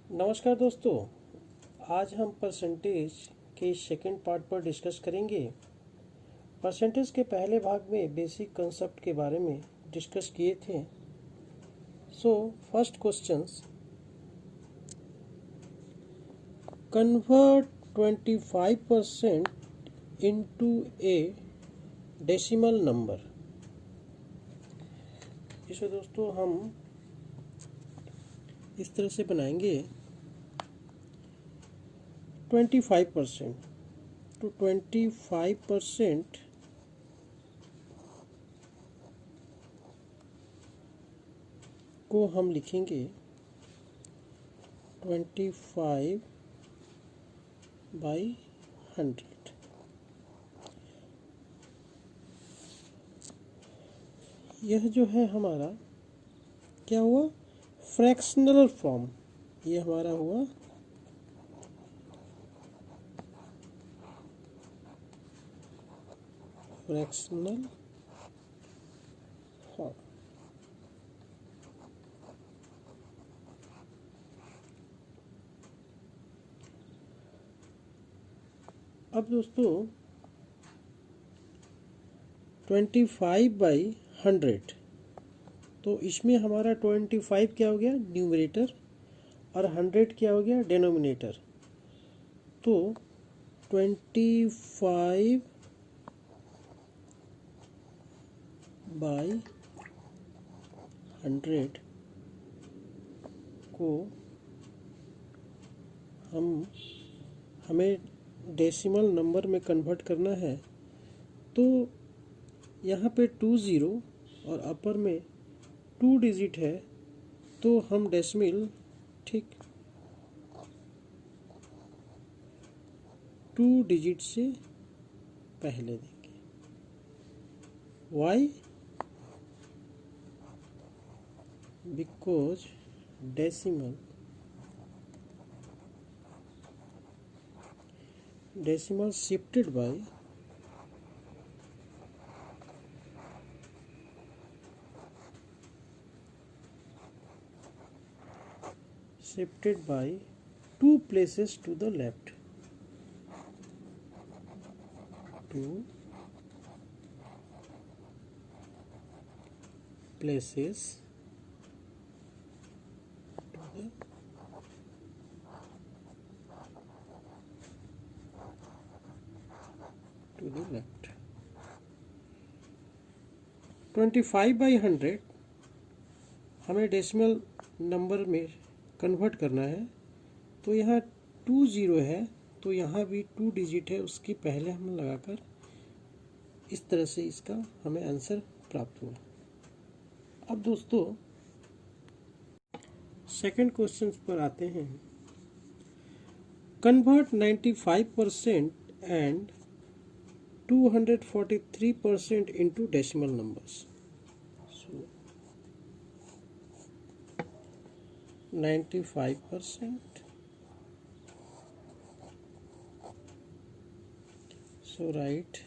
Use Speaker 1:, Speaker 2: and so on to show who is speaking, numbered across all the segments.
Speaker 1: नमस्कार दोस्तों। आज हम परसेंटेज के सेकंड पार्ट पर डिस्कस करेंगे। परसेंटेज के पहले भाग में बेसिक कंसेप्ट के बारे में डिस्कस किए थे। So first questions, convert 25% into ए डेसिमल नंबर। इसे दोस्तों हम इस तरह से बनाएंगे 25%। तो 25% को हम लिखेंगे 25/100। यह जो है हमारा क्या हुआ, फ्रैक्शनल फॉर्म। ये हमारा हुआ फ्रैक्शनल फॉर्म। अब दोस्तों 25/100, तो इसमें हमारा 25 क्या हो गया न्यूमरेटर और 100 क्या हो गया डिनोमिनेटर। तो 25/100 को हमें डेसिमल नंबर में कन्वर्ट करना है। तो यहाँ पे 20 और अपर में 2 डिजिट है, तो हम डेसिमल ठीक 2 डिजिट से पहले देंगे। Why? Because decimal shifted by 2 places to the left. 2 places to the left. 25/100 हमें डेसिमल नंबर में कन्वर्ट करना है। तो यहाँ 20 है, तो यहाँ भी 2 डिजिट है, उसके पहले हम लगाकर इस तरह से इसका हमें आंसर प्राप्त हुआ। अब दोस्तों सेकंड क्वेश्चन पर आते हैं। Convert 95% and 243% into decimal numbers. 95%, so right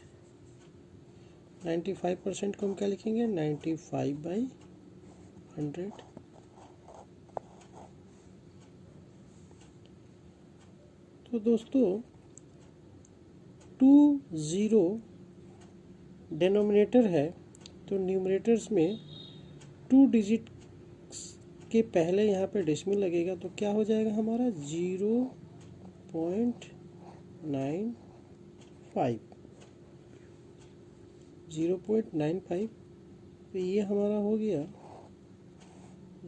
Speaker 1: 95% को हम क्या लिखेंगे 95/100। तो दोस्तों 20 डिनोमिनेटर है, तो न्यूमरेटर्स में 2 डिजिट के पहले यहाँ पे डेसिमल लगेगा, तो क्या हो जाएगा हमारा 0.95। तो ये हमारा हो गया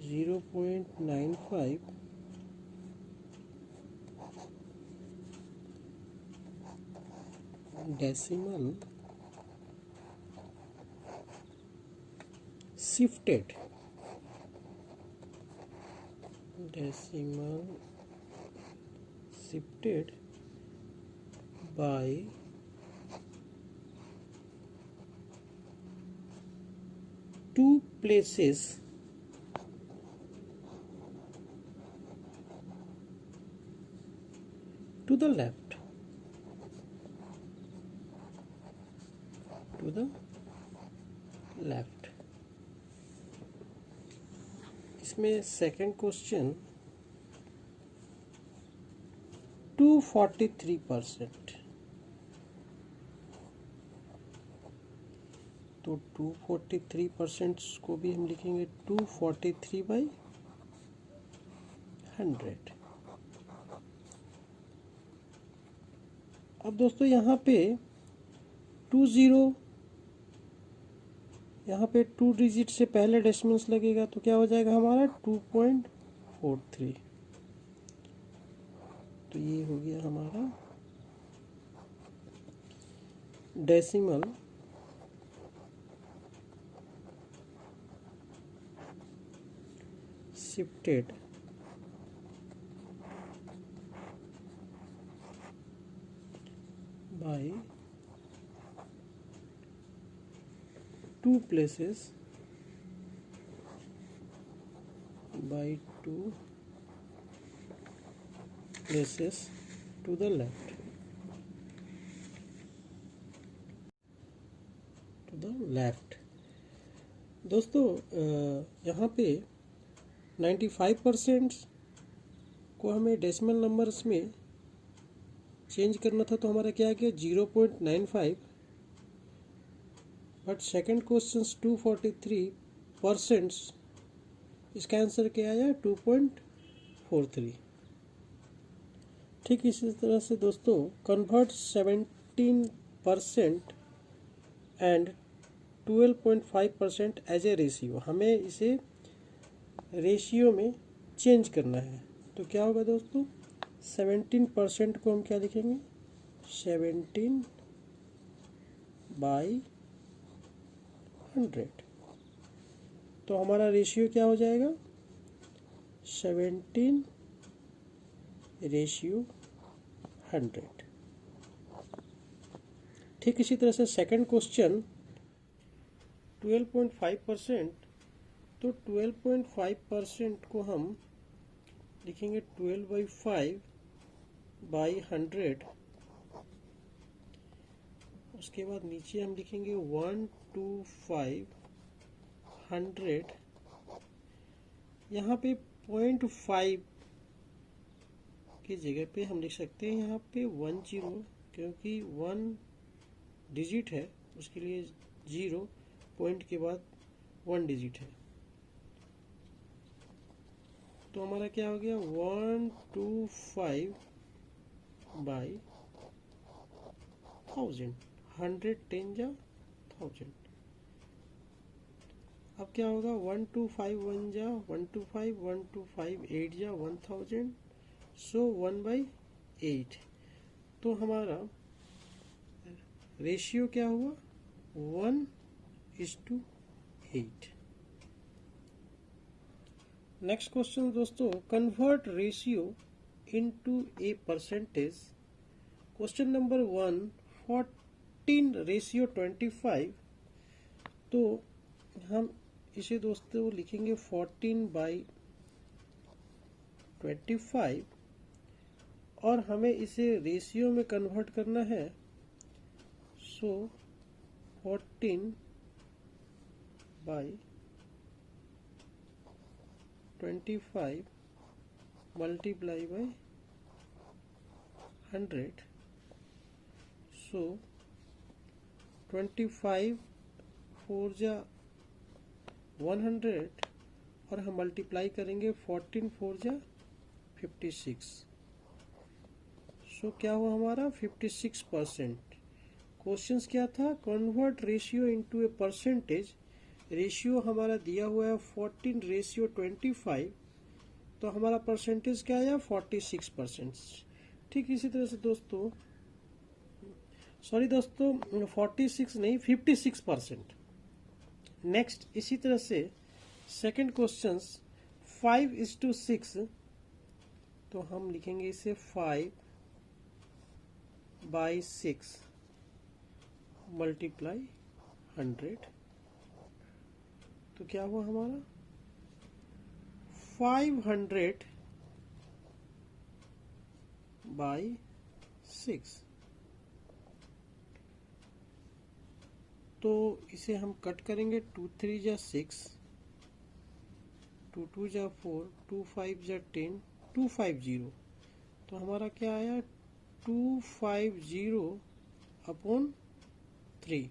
Speaker 1: 0.95 decimal shifted by 2 places to the left. इसमें सेकंड क्वेश्चन 243%। तो 243% को भी हम लिखेंगे 243/100। अब दोस्तों यहाँ पे 20, यहाँ पे 2 डिजिट से पहले डेसिमल्स लगेगा तो क्या हो जाएगा हमारा 2.43। तो ये हो गया हमारा decimal shifted by 2 places by 2 places to the left, दोस्तों यहाँ पे 95% को हमें डेसिमल नंबर्स में चेंज करना था, तो हमारा क्या आ गया 0.95। बट सेकंड क्वेश्चन 243%, इसका आंसर क्या आया 2.43। ठीक इसी तरह से दोस्तों convert 17% and 12.5% as a ratio, हमें इसे रेशियो में चेंज करना है। तो क्या होगा दोस्तों 17% को हम क्या लिखेंगे 17/100। तो हमारा रेशियो क्या हो जाएगा 17/100। ठीक इसी तरह से सेकंड क्वेश्चन 12.5%, तो 12.5% को हम लिखेंगे 12/5/100। उसके बाद नीचे हम लिखेंगे 125/100। यहाँ पे 0.5 की जगह पे हम लिख सकते हैं यहाँ पे 10, क्योंकि 1 डिजिट है उसके लिए 0, पॉइंट के बाद 1 डिजिट है। तो हमारा क्या हो गया 125/1000, 100 10 जा 1000। अब क्या होगा 125 1 जा 125, 125 8 जा 1000, सो 1/8। तो हमारा रेशियो क्या हुआ 1:8। नेक्स्ट क्वेश्चन दोस्तों convert ratio into a percentage. Question number 1 14:25। तो हम इसे दोस्तों लिखेंगे 14/25 और हमें इसे रेशियो में कन्वर्ट करना है। सो 14/25 multiply by 100। सो 25 4 जा 100 और हम मल्टीप्लाई करेंगे 14 4 जा 56। सो क्या हुआ हमारा 56%। क्वेश्चंस क्या था convert ratio into a percentage. Ratio हमारा दिया हुआ है 14:25, तो हमारा परसेंटेज क्या आया 46%। ठीक इसी तरह से दोस्तों सॉरी दोस्तों 46 नहीं 56%। नेक्स्ट इसी तरह से सेकंड क्वेश्चंस 5:6। तो हम लिखेंगे इसे 5/6 मल्टीप्लाई 100। तो क्या हुआ हमारा 500/6। तो इसे हम कट करेंगे 2 3 जा 6, 2 2 जा 4, 2 5 जा 10, 250। तो हमारा क्या आया 250/3।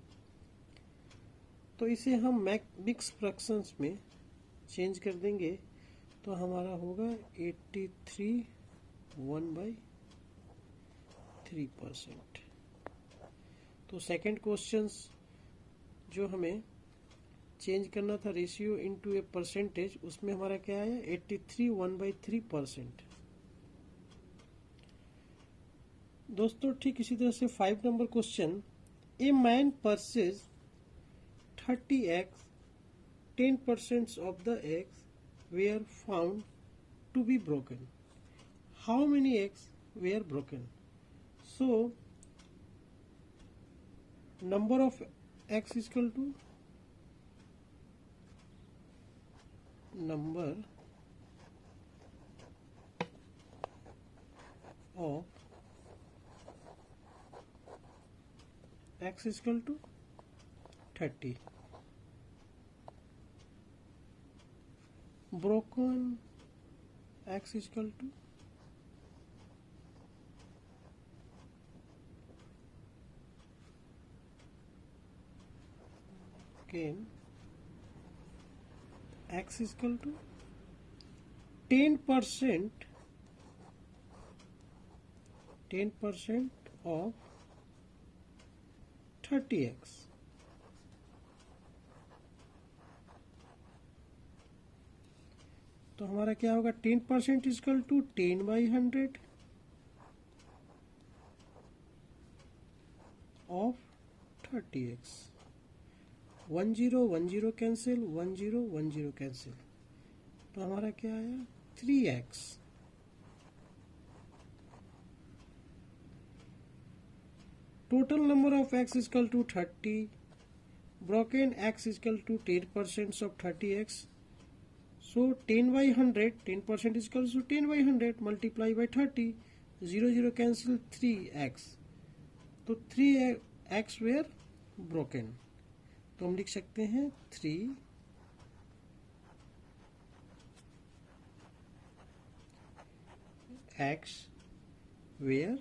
Speaker 1: तो इसे हम मिक्स फ्रैक्शंस में चेंज कर देंगे तो हमारा होगा 83 1/3%। तो सेकंड क्वेश्चंस जो हमें चेंज करना था रेशियो इनटू ए परसेंटेज, उसमें हमारा क्या आया 83 1/3%। दोस्तों ठीक इसी तरह से 5 number question, a man purchase 30 eggs, 10% of the eggs were found to be broken. How many eggs were broken? So number of eggs is equal to number of x is equal to 30. Broken x is equal to again x is equal to 10% of 30x. तो हमारा क्या होगा 10% equal to 10/100 of 30x। 10 10 cancel, 10 10 cancel, तो हमारा क्या आया 3x। Total number of x equal to 30, broken x equal to 10% of 30x। So 10/100, 10% is equals to 10/100 multiply by 30, 0 0 cancel, 3x। तो 3x were broken, तो हम लिख सकते हैं 3x were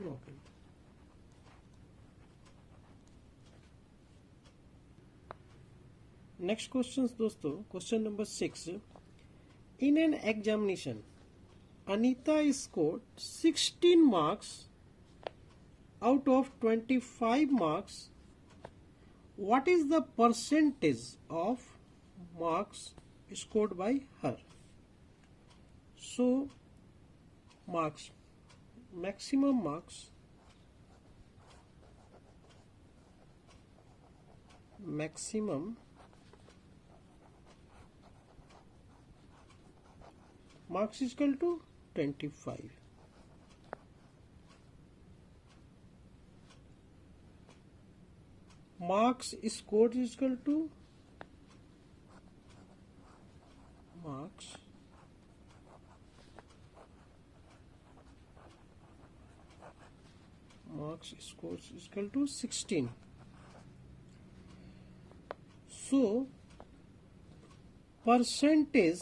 Speaker 1: broken। Next question दोस्तों, question number 6। In an examination Anita scored 16 marks out of 25 marks. What is the percentage of marks scored by her? So marks, maximum marks, marks is equal to 25. Marks scored is equal to marks scored is equal to 16. So percentage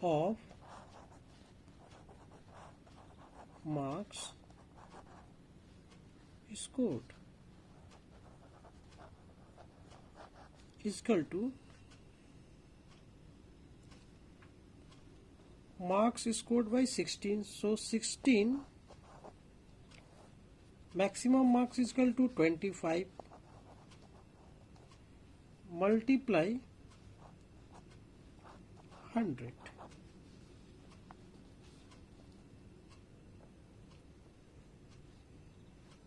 Speaker 1: of marks scored is equal to marks scored by 16. So 16 maximum marks is equal to 25 multiply 100।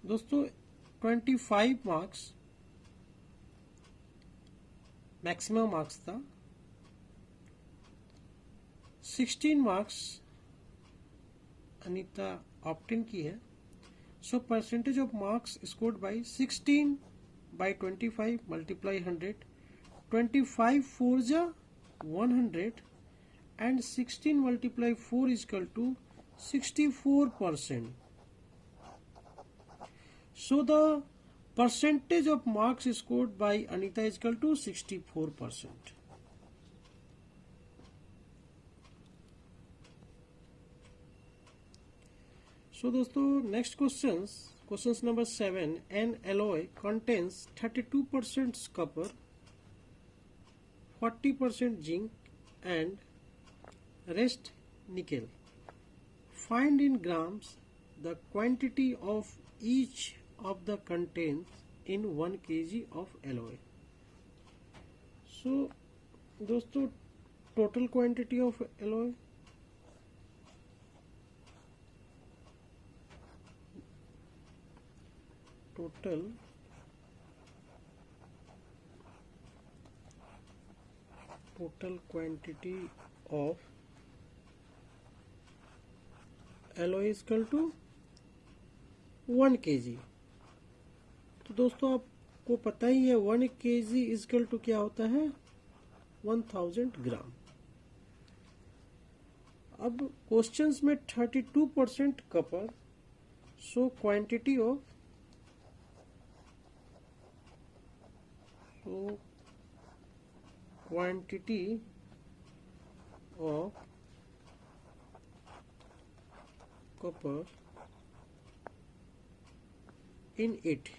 Speaker 1: दोस्तों 25 marks maximum marks था, 16 marks Anita obtain की है। So percentage of marks scored by 16/25 multiply 100, 25 4 जा 100 and 16 multiply 4 is equal to 64%. So the Percentage of marks scored by Anita is equal to 64%. So दोस्तों next questions number 7. An alloy contains 32% copper, 40% zinc and rest nickel. Find in grams the quantity of each of the contents in 1 kg of alloy. So दोस्तों total quantity of alloy, total quantity of alloy is equal to 1 kg. तो दोस्तों आपको पता ही है 1 kg is equal to क्या होता है 1000 ग्राम. अब क्वेश्चंस में 32% copper, so quantity of copper in it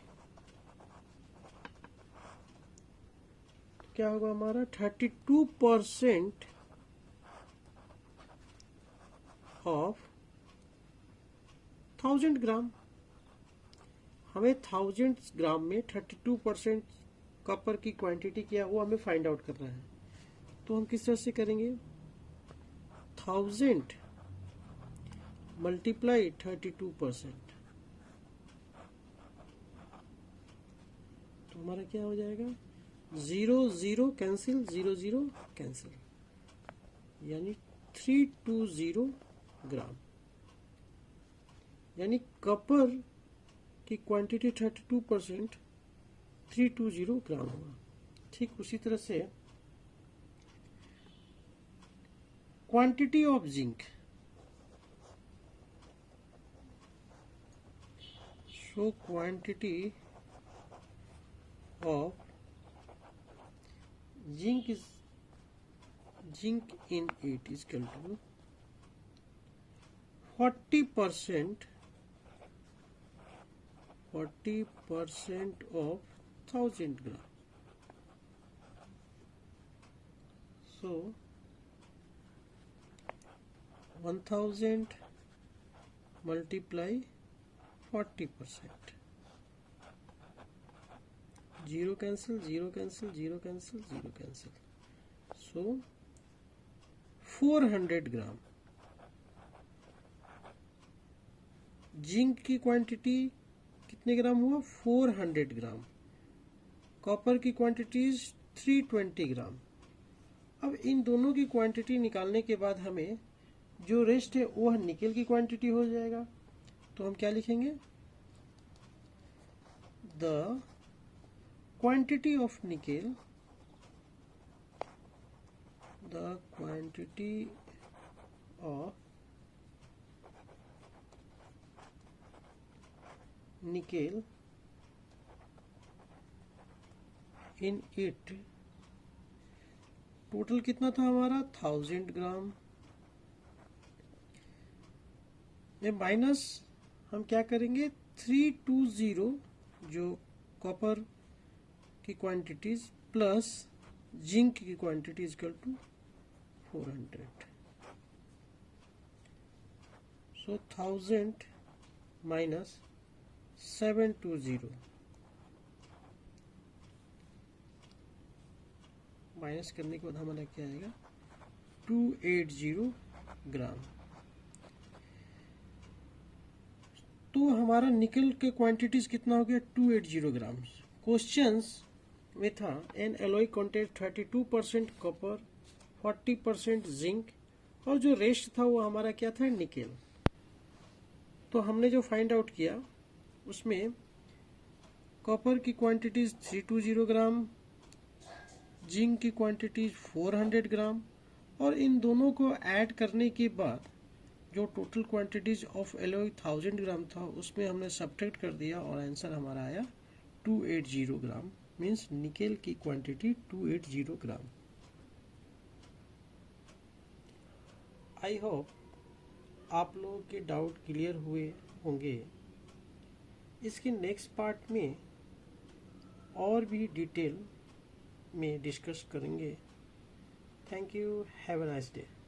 Speaker 1: क्या होगा हमारा 32% ऑफ 1000 ग्राम. हमें 1000 ग्राम में 32% कॉपर की क्वांटिटी क्या वो हमें फाइंड आउट करना है. तो हम किस तरह से करेंगे 1000 मल्टीप्लाई 32%, तो हमारा क्या हो जाएगा 0 0 कैंसिल 0 0 कैंसिल, यानी 320 ग्राम. यानी कॉपर की क्वांटिटी 32% 320 ग्राम होगा. ठीक उसी तरह से quantity of zinc, so quantity of zinc in it is equal to 40% of 1000 gram. So 1000 multiply 40%, 0 cancel 0 cancel 0 cancel 0 cancel, so 400 gram. Zinc की क्वांटिटी कितने ग्राम हुआ 400 ग्राम. कॉपर की क्वांटिटी 320 ग्राम. अब इन दोनों की क्वांटिटी निकालने के बाद हमें जो रेस्ट है वो निकेल की क्वांटिटी हो जाएगा. तो हम क्या लिखेंगे the quantity of nickel, the quantity of nickel in it, total कितना था हमारा 1000 ग्राम में माइनस हम क्या करेंगे 320 जो कॉपर की क्वांटिटीज प्लस जिंक की quantity equal to 400. So 1000 minus 720 minus करने के बाद हमारा क्या आएगा 280 ग्राम. तो हमारा निकल के क्वांटिटीज कितना हो गया 280 ग्राम. क्वेश्चंस में था N alloy content 32% copper, 40% zinc और जो रेस्ट था वो हमारा क्या था निकेल. तो हमने जो फाइंड आउट किया उसमें कॉपर की क्वांटिटीज 320 ग्राम, जिंक की क्वांटिटीज 400 ग्राम और इन दोनों को ऐड करने के बाद जो टोटल क्वांटिटीज ऑफ एलॉय 1000 ग्राम था उसमें हमने सब्ट्रैक्ट कर दिया और आंसर हमारा आया 280 ग्राम, मीन्स निकेल की क्वांटिटी 280 ग्राम। आई होप आप लोगों के डाउट क्लियर हुए होंगे। इसके नेक्स्ट पार्ट में और भी डिटेल में डिस्कस करेंगे। Thank you, have a nice day.